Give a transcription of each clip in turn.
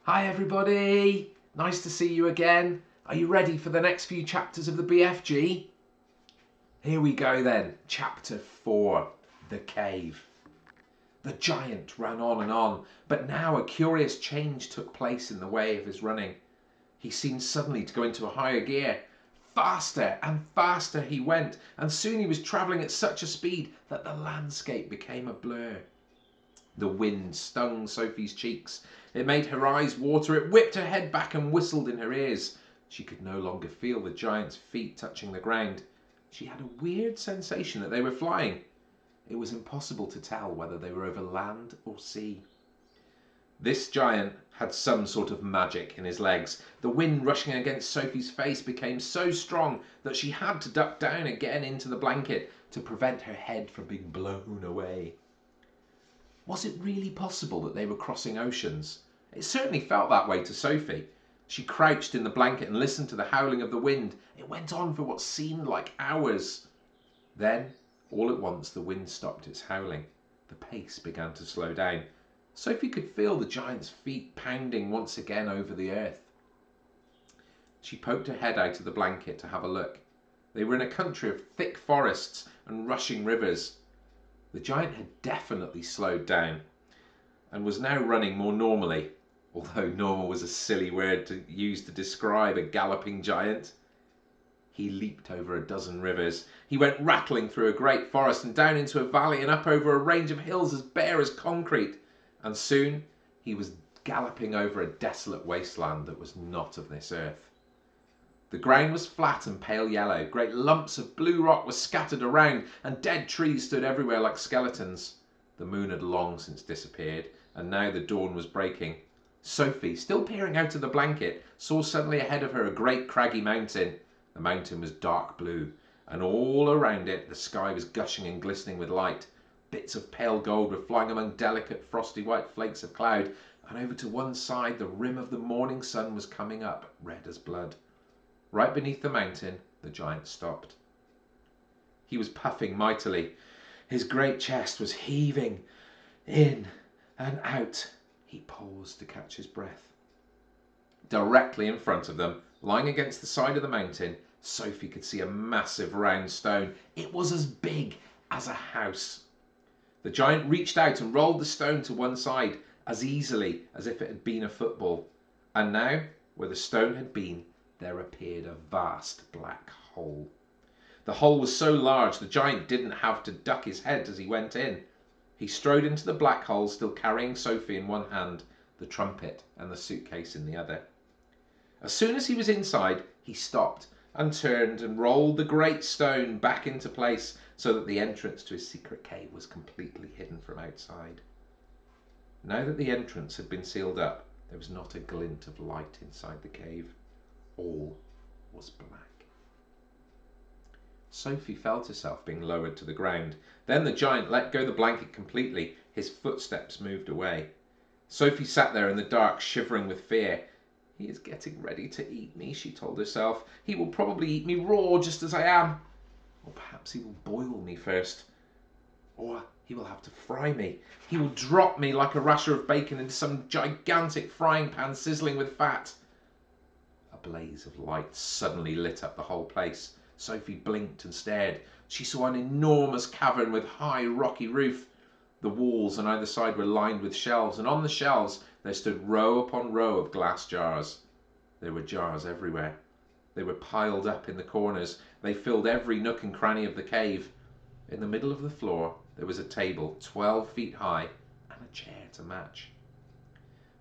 Hi everybody! Nice to see you again. Are you ready for the next few chapters of the BFG? Here we go then. Chapter 4, The Cave. The giant ran on, but now a curious change took place in the way of his running. He seemed suddenly to go into a higher gear. Faster and faster he went, and soon he was travelling at such a speed that the landscape became a blur. The wind stung Sophie's cheeks. It made her eyes water. It whipped her head back and whistled in her ears. She could no longer feel the giant's feet touching the ground. She had a weird sensation that they were flying. It was impossible to tell whether they were over land or sea. This giant had some sort of magic in his legs. The wind rushing against Sophie's face became so strong that she had to duck down again into the blanket to prevent her head from being blown away. Was it really possible that they were crossing oceans? It certainly felt that way to Sophie. She crouched in the blanket and listened to the howling of the wind. It went on for what seemed like hours. Then, all at once, the wind stopped its howling. The pace began to slow down. Sophie could feel the giant's feet pounding once again over the earth. She poked her head out of the blanket to have a look. They were in a country of thick forests and rushing rivers. The giant had definitely slowed down and was now running more normally, although normal was a silly word to use to describe a galloping giant. He leaped over a dozen rivers. He went rattling through a great forest and down into a valley and up over a range of hills as bare as concrete. And soon he was galloping over a desolate wasteland that was not of this earth. The ground was flat and pale yellow. Great lumps of blue rock were scattered around, and dead trees stood everywhere like skeletons. The moon had long since disappeared, and now the dawn was breaking. Sophie, still peering out of the blanket, saw suddenly ahead of her a great craggy mountain. The mountain was dark blue, and all around it the sky was gushing and glistening with light. Bits of pale gold were flying among delicate frosty white flakes of cloud, and over to one side the rim of the morning sun was coming up, red as blood. Right beneath the mountain, the giant stopped. He was puffing mightily. His great chest was heaving in and out. He paused to catch his breath. Directly in front of them, lying against the side of the mountain, Sophie could see a massive round stone. It was as big as a house. The giant reached out and rolled the stone to one side as easily as if it had been a football. And now, where the stone had been, there appeared a vast black hole. The hole was so large the giant didn't have to duck his head as he went in. He strode into the black hole, still carrying Sophie in one hand, the trumpet and the suitcase in the other. As soon as he was inside, he stopped and turned and rolled the great stone back into place so that the entrance to his secret cave was completely hidden from outside. Now that the entrance had been sealed up, there was not a glint of light inside the cave. All was black. Sophie felt herself being lowered to the ground. Then the giant let go the blanket completely. His footsteps moved away. Sophie sat there in the dark, shivering with fear. He is getting ready to eat me, she told herself. He will probably eat me raw, just as I am. Or perhaps he will boil me first. Or he will have to fry me. He will drop me like a rasher of bacon into some gigantic frying pan sizzling with fat. A blaze of light suddenly lit up the whole place. Sophie blinked and stared. She saw an enormous cavern with high rocky roof. The walls on either side were lined with shelves, and on the shelves there stood row upon row of glass jars. There were jars everywhere. They were piled up in the corners. They filled every nook and cranny of the cave. In the middle of the floor there was a table 12 feet high and a chair to match.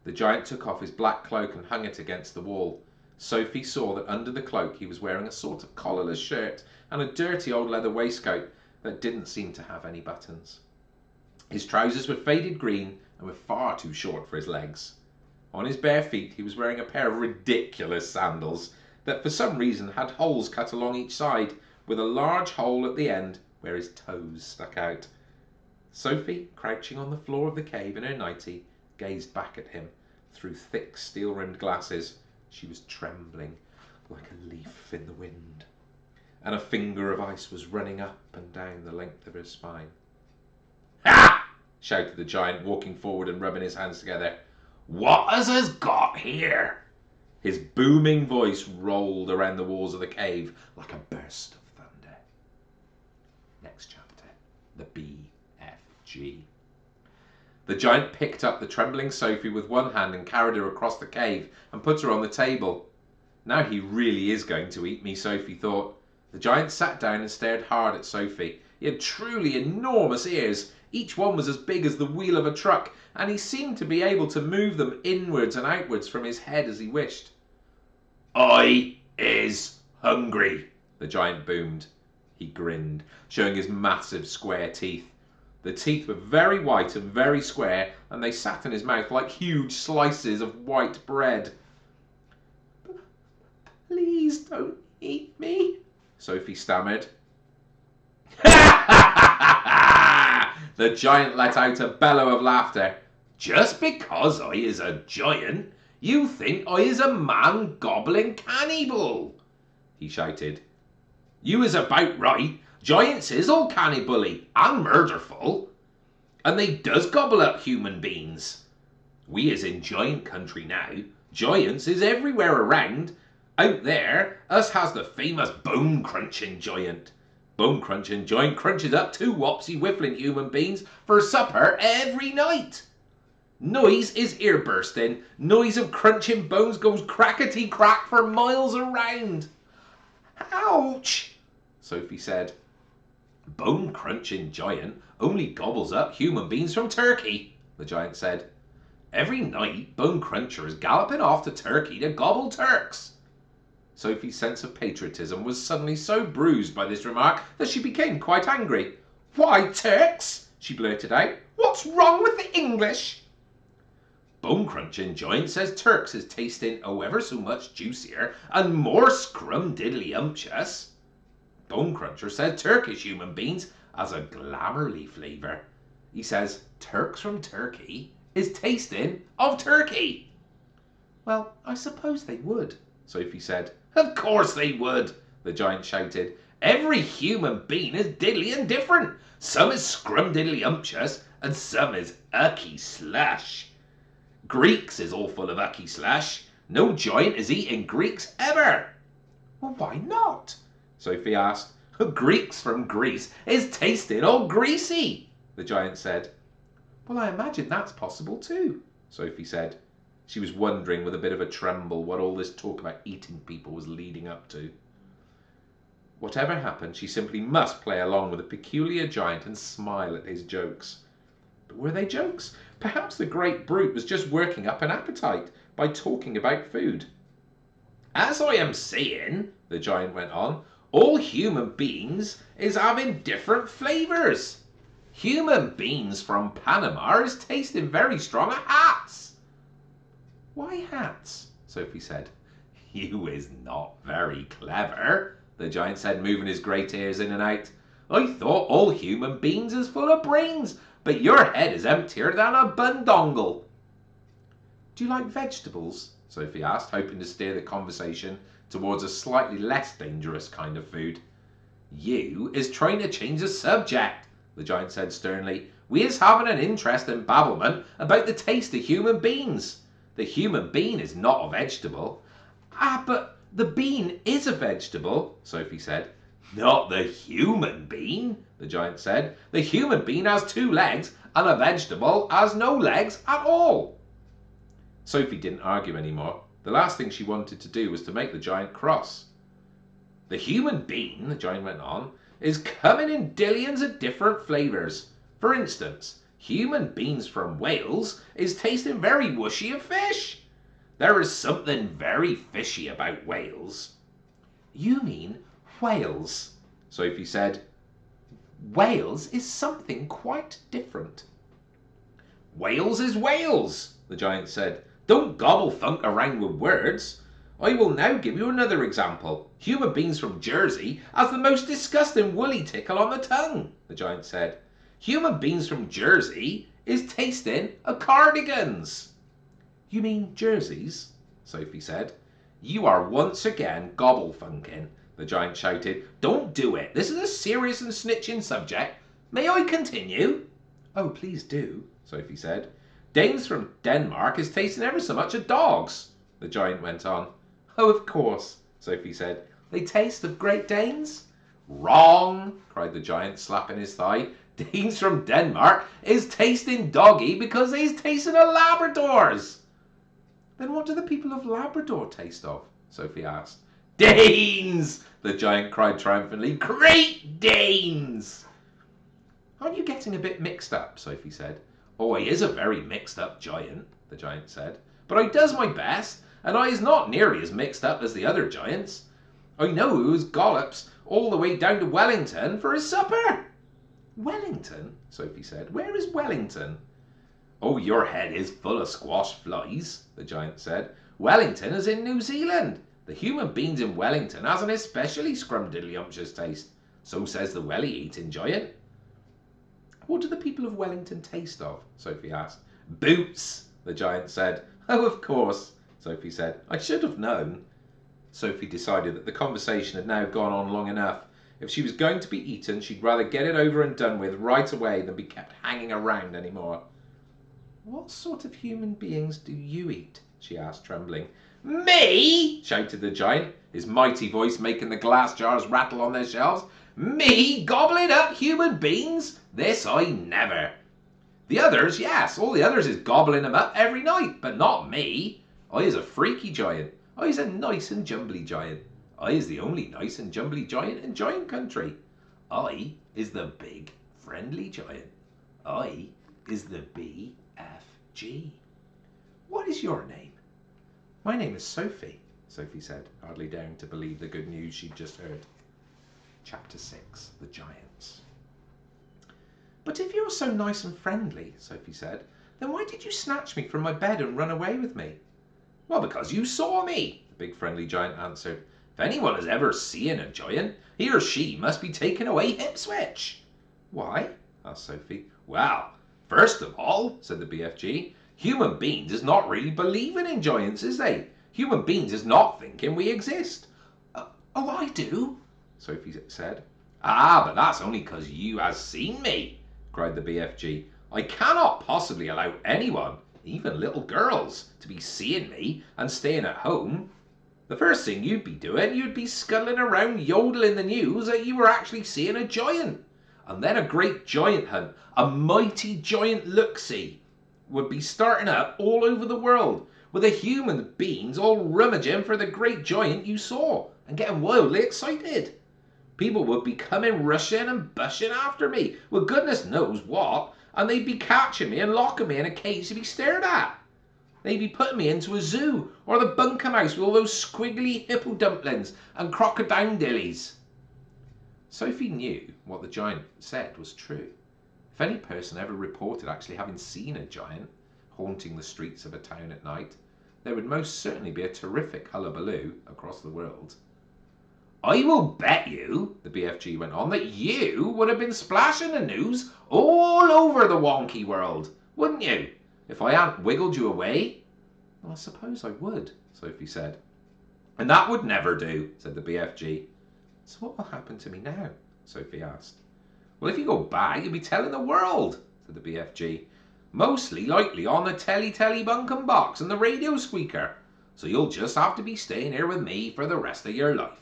The giant took off his black cloak and hung it against the wall. Sophie saw that under the cloak he was wearing a sort of collarless shirt and a dirty old leather waistcoat that didn't seem to have any buttons. His trousers were faded green and were far too short for his legs. On his bare feet he was wearing a pair of ridiculous sandals that for some reason had holes cut along each side, with a large hole at the end where his toes stuck out. Sophie, crouching on the floor of the cave in her nightie, gazed back at him through thick steel-rimmed glasses. She was trembling like a leaf in the wind, and a finger of ice was running up and down the length of her spine. "Ha!" shouted the giant, walking forward and rubbing his hands together. What has us got here? His booming voice rolled around the walls of the cave like a burst of thunder. Next chapter, the BFG. The giant picked up the trembling Sophie with one hand and carried her across the cave and put her on the table. Now he really is going to eat me, Sophie thought. The giant sat down and stared hard at Sophie. He had truly enormous ears. Each one was as big as the wheel of a truck, and he seemed to be able to move them inwards and outwards from his head as he wished. I is hungry, the giant boomed. He grinned, showing his massive square teeth. The teeth were very white and very square, and they sat in his mouth like huge slices of white bread. Please don't eat me, Sophie stammered. The giant let out a bellow of laughter. Just because I is a giant, you think I is a man-gobbling cannibal, he shouted. You is about right. Giants is all cannibally and murderful. And they does gobble up human beings. We is in giant country now. Giants is everywhere around. Out there, us has the famous bone-crunching giant. Bone-crunching giant crunches up 2 wopsy whiffling human beings for supper every night. Noise is ear-bursting. Noise of crunching bones goes crackety-crack for miles around. Ouch, Sophie said. Bone-crunching giant only gobbles up human beings from Turkey, the giant said. Every night, Bone Cruncher is galloping off to Turkey to gobble Turks. Sophie's sense of patriotism was suddenly so bruised by this remark that she became quite angry. Why Turks? She blurted out. What's wrong with the English? Bone Crunching Giant says Turks is tasting ever so much juicier and more scrum-diddly-umptious. Bone Cruncher said Turkish human beans has a glamourly flavour. He says Turks from Turkey is tasting of Turkey. Well, I suppose they would, Sophie said. Of course they would, the giant shouted. Every human being is diddly and different. Some is scrum-diddly-umptious and some is ucky slush. Greeks is all full of ucky slush. No giant is eating Greeks ever. Well, why not? Sophie asked. Greeks from Greece is tasting all greasy, the giant said. Well, I imagine that's possible too, Sophie said. She was wondering with a bit of a tremble what all this talk about eating people was leading up to. Whatever happened, she simply must play along with the peculiar giant and smile at his jokes. But were they jokes? Perhaps the great brute was just working up an appetite by talking about food. As I am saying, the giant went on, all human beings is having different flavours. Human beings from Panama is tasting very strong of hats. Why hats? Sophie said. You is not very clever, the giant said, moving his great ears in and out. I thought all human beings is full of brains, but your head is emptier than a bundongle. Do you like vegetables? Sophie asked, hoping to steer the conversation towards a slightly less dangerous kind of food. You is trying to change the subject, the giant said sternly. We is having an interesting babblement about the taste of human beans. The human bean is not a vegetable. Ah, but the bean is a vegetable, Sophie said. Not the human bean, the giant said. The human bean has 2 legs and a vegetable has no legs at all. Sophie didn't argue anymore. The last thing she wanted to do was to make the giant cross. The human bean, the giant went on, is coming in dillions of different flavours. For instance, human beans from Wales is tasting very whooshy of fish. There is something very fishy about Wales. You mean Wales, Sophie said. Wales is something quite different. Wales is Wales, the giant said. Don't gobble thunk around with words. I will now give you another example. Human beings from Jersey has the most disgusting woolly tickle on the tongue, the giant said. Human beings from Jersey is tasting of cardigans. You mean jerseys? Sophie said. You are once again gobble-funking, the giant shouted. Don't do it. This is a serious and snitching subject. May I continue? Oh, please do, Sophie said. Danes from Denmark is tasting ever so much of dogs, the giant went on. Oh, of course, Sophie said. They taste of Great Danes? Wrong, cried the giant, slapping his thigh. Danes from Denmark is tasting doggy because they's tasting of Labradors. Then what do the people of Labrador taste of? Sophie asked. Danes! The giant cried triumphantly. Great Danes! Aren't you getting a bit mixed up? Sophie said. Oh, he is a very mixed up giant, the giant said. But I does my best, and I is not nearly as mixed up as the other giants. I know who gollops all the way down to Wellington for his supper. Wellington? Sophie said. Where is Wellington? Oh, your head is full of squash flies, the giant said. Wellington is in New Zealand. The human beings in Wellington has an especially scrumdiddlyumptious taste. So says the welly-eating giant. What do the people of Wellington taste of? Sophie asked. Boots, the giant said. Oh, of course, Sophie said. I should have known. Sophie decided that the conversation had now gone on long enough. If she was going to be eaten, she'd rather get it over and done with right away than be kept hanging around any more. What sort of human beings do you eat? She asked, trembling. Me? Shouted the giant, his mighty voice making the glass jars rattle on their shelves. Me gobbling up human beings? This I never. The others, yes, all the others is gobbling them up every night, but not me. I is a freaky giant. I is a nice and jumbly giant. I is the only nice and jumbly giant in giant country. I is the big friendly giant. I is the BFG. What is your name? My name is Sophie, Sophie said, hardly daring to believe the good news she'd just heard. Chapter 6, The Giants. But if you're so nice and friendly, Sophie said, then why did you snatch me from my bed and run away with me? Well, because you saw me, the big friendly giant answered. If anyone has ever seen a giant, he or she must be taken away hip-switch. Why? Asked Sophie. Well, first of all, said the BFG, human beings is not really believing in giants, is they? Human beings is not thinking we exist. Oh, I do, Sophie said. Ah, but that's only because you has seen me, cried the BFG. I cannot possibly allow anyone, even little girls, to be seeing me and staying at home. The first thing you'd be doing, you'd be scuttling around yodeling the news that you were actually seeing a giant. And then a great giant hunt, a mighty giant look-see, would be starting up all over the world, with the human beings all rummaging for the great giant you saw and getting wildly excited. People would be coming rushing and bushing after me with goodness knows what, and they'd be catching me and locking me in a cage to be stared at. They'd be putting me into a zoo or the bunker house with all those squiggly hippo dumplings and crocodile dillies. Sophie knew what the giant said was true. If any person ever reported actually having seen a giant haunting the streets of a town at night, there would most certainly be a terrific hullabaloo across the world. I will bet you, the BFG went on, that you would have been splashing the news all over the wonky world, wouldn't you, if I hadn't wiggled you away? Well, I suppose I would, Sophie said. And that would never do, said the BFG. So what will happen to me now? Sophie asked. Well, if you go back, you'll be telling the world, said the BFG. Mostly likely on the telly bunkum box and the radio squeaker. So you'll just have to be staying here with me for the rest of your life.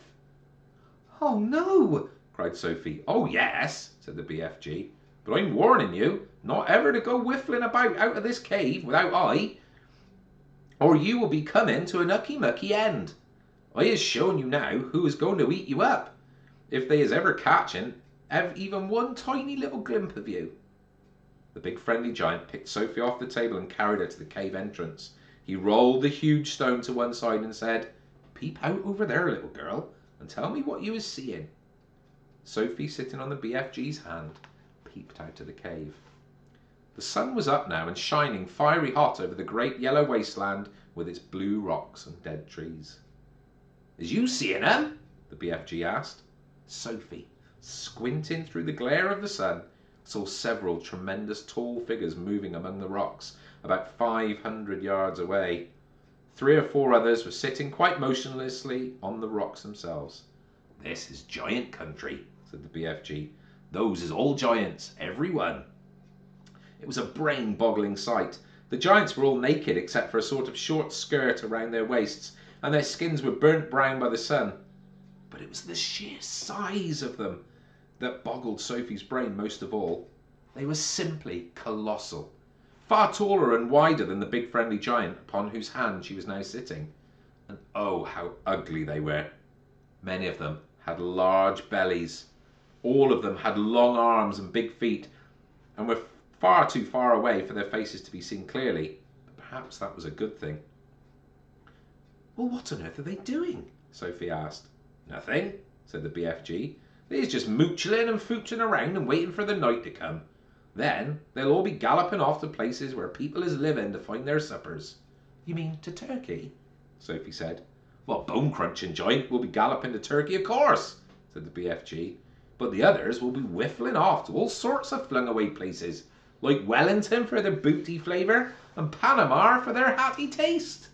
Oh no, cried Sophie. Oh yes, said the BFG. But I'm warning you not ever to go whiffling about out of this cave without I, or you will be coming to an ucky-mucky end. I is showing you now who is going to eat you up, if they is ever catching even one tiny little glimpse of you. The big friendly giant picked Sophie off the table and carried her to the cave entrance. He rolled the huge stone to one side and said, Peep out over there, little girl, and tell me what you is seeing. Sophie, sitting on the BFG's hand, peeped out of the cave. The sun was up now and shining fiery hot over the great yellow wasteland with its blue rocks and dead trees. Is you seeing 'em? The BFG asked. Sophie, squinting through the glare of the sun, saw several tremendous tall figures moving among the rocks about 500 yards away. 3 or 4 others were sitting quite motionlessly on the rocks themselves. This is giant country, said the BFG. Those is all giants, every one. It was a brain-boggling sight. The giants were all naked except for a sort of short skirt around their waists, and their skins were burnt brown by the sun. But it was the sheer size of them that boggled Sophie's brain most of all. They were simply colossal, far taller and wider than the big friendly giant upon whose hand she was now sitting. And oh, how ugly they were. Many of them had large bellies. All of them had long arms and big feet, and were far too far away for their faces to be seen clearly. But perhaps that was a good thing. Well, what on earth are they doing? Sophie asked. Nothing, said the BFG. They're just moochling and fooching around and waiting for the night to come. Then they'll all be galloping off to places where people is living to find their suppers. You mean to Turkey? Sophie said. Well, Bone Crunching Giant will be galloping to Turkey, of course, said the BFG. But the others will be whiffling off to all sorts of flung away places, like Wellington for their booty flavour and Panama for their hatty taste.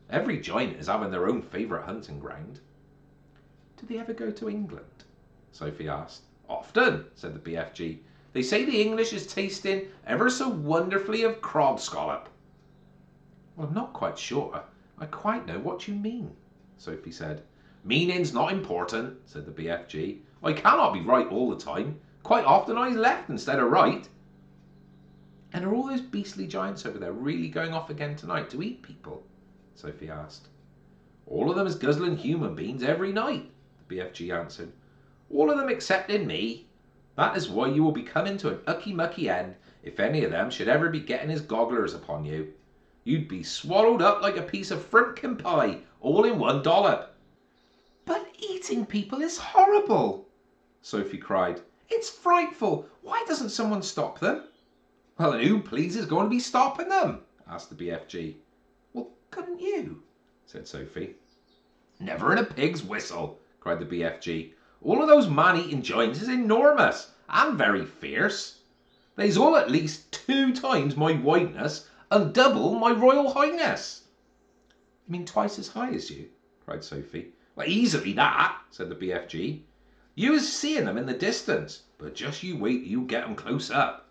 Every giant is having their own favourite hunting ground. Do they ever go to England? Sophie asked. Often, said the BFG. They say the English is tasting ever so wonderfully of crab scallop. Well, I'm not quite sure I quite know what you mean, Sophie said. Meaning's not important, said the BFG. I cannot be right all the time. Quite often I's left instead of right. And are all those beastly giants over there really going off again tonight to eat people? Sophie asked. All of them is guzzling human beings every night, the BFG answered. All of them excepting me. That is why you will be coming to an ucky-mucky end if any of them should ever be getting his gogglers upon you. You'd be swallowed up like a piece of frumpkin pie, all in one dollop. But eating people is horrible, Sophie cried. It's frightful. Why doesn't someone stop them? Well, and who, please, is going to be stopping them? Asked the BFG. Well, couldn't you? Said Sophie. Never in a pig's whistle, cried the BFG. All of those man-eating giants is enormous and very fierce. They's all at least 2 times my wideness and double my royal highness. You mean twice as high as you? Cried Sophie. Well, easily that, said the BFG. You is seeing them in the distance, but just you wait till you get them close up.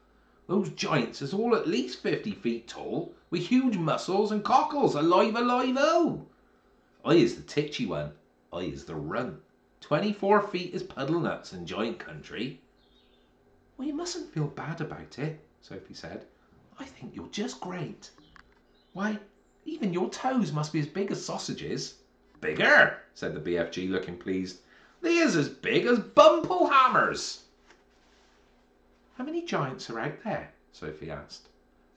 Those giants is all at least 50 feet tall, with huge muscles and cockles, alive, oh! I is the titchy one. I is the runt. 24 feet is puddle nuts in giant country. Well, you mustn't feel bad about it, Sophie said. I think you're just great. Why, even your toes must be as big as sausages. Bigger, said the BFG, looking pleased. They is as big as bumple hammers. How many giants are out there? Sophie asked.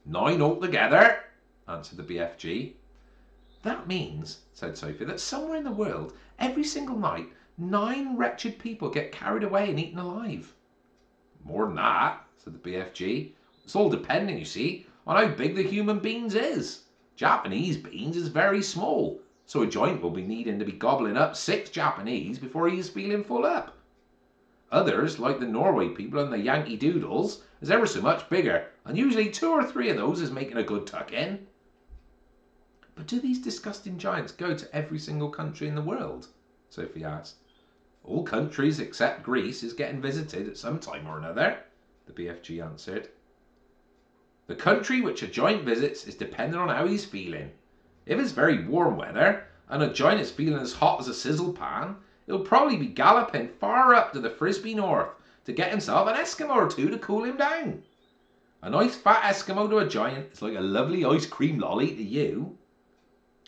9 altogether, answered the BFG. That means, said Sophie, that somewhere in the world, every single night, 9 wretched people get carried away and eaten alive. More than that, said the BFG. It's all depending, you see, on how big the human beings is. Japanese beans is very small, so a giant will be needing to be gobbling up 6 Japanese before he is feeling full up. Others, like the Norway people and the Yankee Doodles, is ever so much bigger, and usually 2 or 3 of those is making a good tuck-in. But do these disgusting giants go to every single country in the world? Sophie asked. All countries except Greece is getting visited at some time or another, the BFG answered. The country which a giant visits is dependent on how he's feeling. If it's very warm weather, and a giant is feeling as hot as a sizzle pan, he'll probably be galloping far up to the Frisbee North to get himself an Eskimo or 2 to cool him down. A nice fat Eskimo to a giant is like a lovely ice cream lolly to you.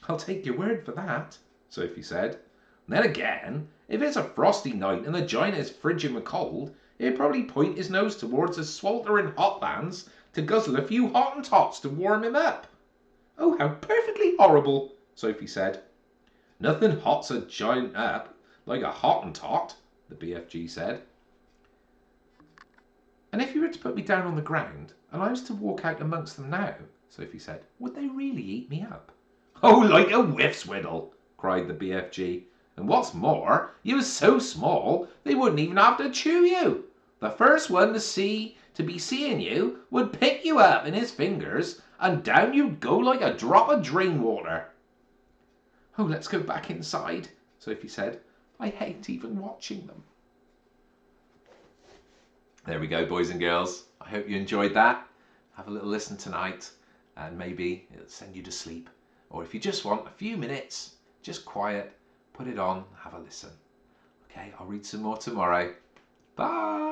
I'll take your word for that, Sophie said. And then again, if it's a frosty night and the giant is frigid with cold, he'll probably point his nose towards the sweltering hotlands to guzzle a few Hottentots to warm him up. Oh, how perfectly horrible, Sophie said. Nothing hots a giant up like a Hottentot, the BFG said. And if you were to put me down on the ground and I was to walk out amongst them now, Sophie said, would they really eat me up? Oh, like a whiffswiddle, cried the BFG. And what's more, you was so small they wouldn't even have to chew you. The first one to be seeing you would pick you up in his fingers and down you'd go like a drop of drain water. Oh, let's go back inside, Sophie said. I hate even watching them. There we go, boys and girls. I hope you enjoyed that. Have a little listen tonight. and maybe it'll send you to sleep. Or if you just want a few minutes, just quiet, put it on, have a listen. Okay, I'll read some more tomorrow. Bye.